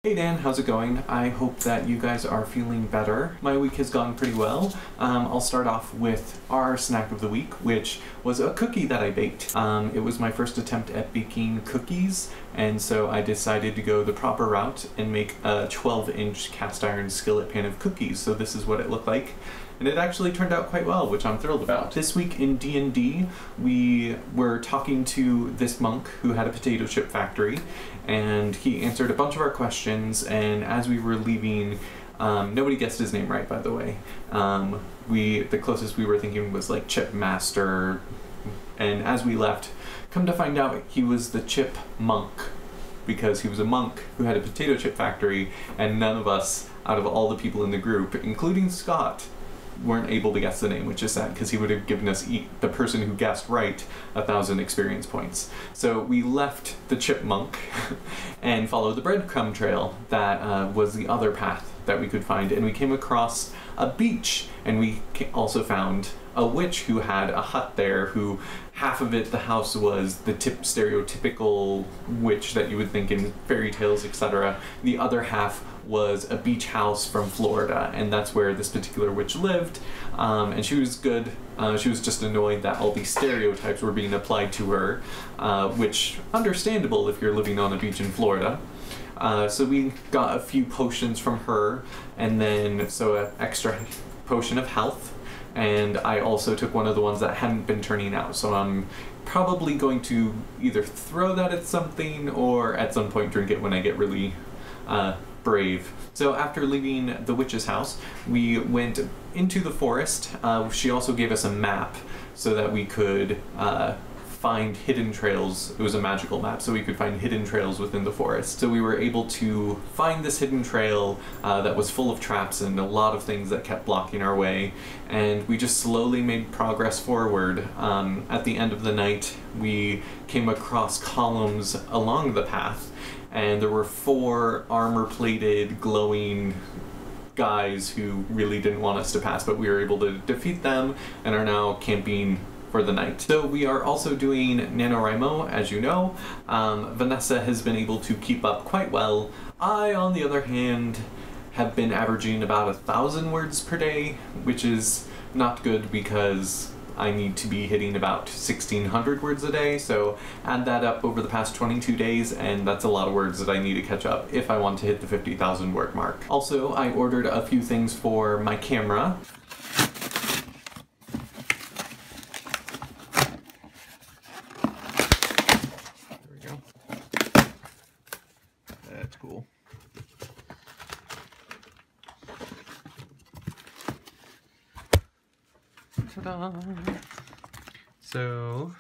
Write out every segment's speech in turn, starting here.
Hey Dan, how's it going? I hope that you guys are feeling better. My week has gone pretty well. I'll start off with our snack of the week, which was a cookie that I baked. It was my first attempt at baking cookies, and so I decided to go the proper route and make a 12-inch cast iron skillet pan of cookies. So this is what it looked like. And it actually turned out quite well, which I'm thrilled about. This week in D&D, we were talking to this monk who had a potato chip factory, and he answered a bunch of our questions, and as we were leaving, nobody guessed his name right, by the way. The closest we were thinking was like Chip Master, and as we left, come to find out he was the Chip Monk, because he was a monk who had a potato chip factory, and none of us, out of all the people in the group, including Scott, weren't able to guess the name, which is sad because he would have given us the person who guessed right 1,000 experience points. So we left the chipmunk and followed the breadcrumb trail that was the other path that we could find, and we came across a beach, and we also found a witch who had a hut there, who half of it, the house, was the stereotypical witch that you would think in fairy tales, etc. The other half was a beach house from Florida, and that's where this particular witch lived, and she was good. She was just annoyed that all these stereotypes were being applied to her, which, understandable if you're living on a beach in Florida. So we got a few potions from her, and then an extra potion of health, and I also took one of the ones that hadn't been turning out, so I'm probably going to either throw that at something or at some point drink it when I get really brave. So after leaving the witch's house, we went into the forest. She also gave us a map so that we could find hidden trails. It was a magical map, so we could find hidden trails within the forest. So we were able to find this hidden trail that was full of traps and a lot of things that kept blocking our way, and we just slowly made progress forward. At the end of the night, we came across columns along the path, and there were 4 armor-plated, glowing guys who really didn't want us to pass, but we were able to defeat them and are now camping for the night. So we are also doing NaNoWriMo, as you know. Vanessa has been able to keep up quite well. I, on the other hand, have been averaging about 1,000 words per day, which is not good because I need to be hitting about 1,600 words a day, so add that up over the past 22 days, and that's a lot of words that I need to catch up if I want to hit the 50,000 word mark. Also, I ordered a few things for my camera. There we go. That's cool. Ta-da! So,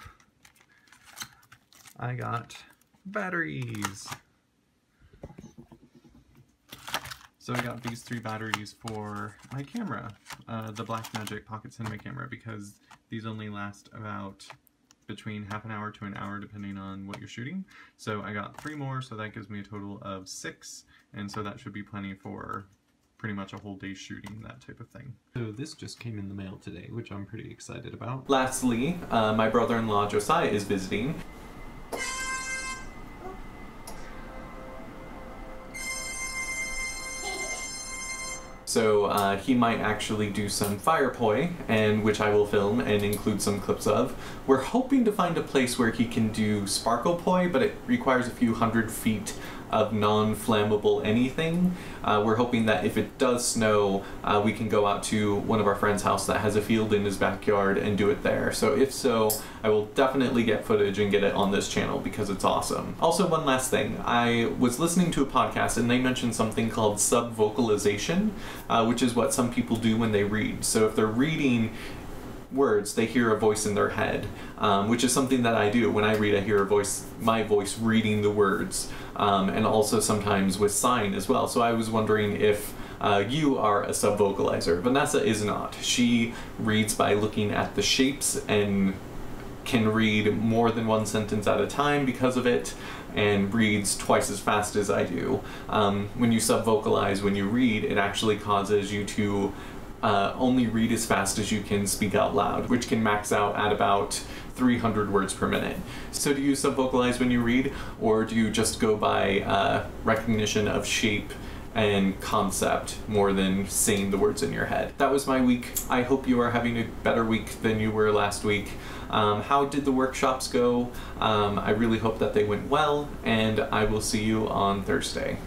I got batteries. So I got these 3 batteries for my camera, the Blackmagic Pocket Cinema camera, because these only last about between half an hour to an hour depending on what you're shooting. So I got 3 more, so that gives me a total of 6, and so that should be plenty for pretty much a whole day shooting, that type of thing. So this just came in the mail today, which I'm pretty excited about. Lastly, my brother-in-law Josiah is visiting. So he might actually do some fire poi, and which I will film and include some clips of. We're hoping to find a place where he can do sparkle poi, but it requires a few 100 feet of non-flammable anything. We're hoping that if it does snow, we can go out to one of our friend's house that has a field in his backyard and do it there. So if so, I will definitely get footage and get it on this channel because it's awesome. Also, one last thing. I was listening to a podcast and they mentioned something called subvocalization, which is what some people do when they read. So if they're reading words, they hear a voice in their head, which is something that I do. When I read, I hear my voice reading the words, and also sometimes with sign as well. So I was wondering if you are a subvocalizer. Vanessa is not. She reads by looking at the shapes and can read more than 1 sentence at a time because of it, and reads twice as fast as I do. When you subvocalize, when you read, it actually causes you to only read as fast as you can speak out loud, which can max out at about 300 words per minute. So do you subvocalize when you read, or do you just go by recognition of shape and concept more than saying the words in your head? That was my week. I hope you are having a better week than you were last week. How did the workshops go? I really hope that they went well, and I will see you on Thursday.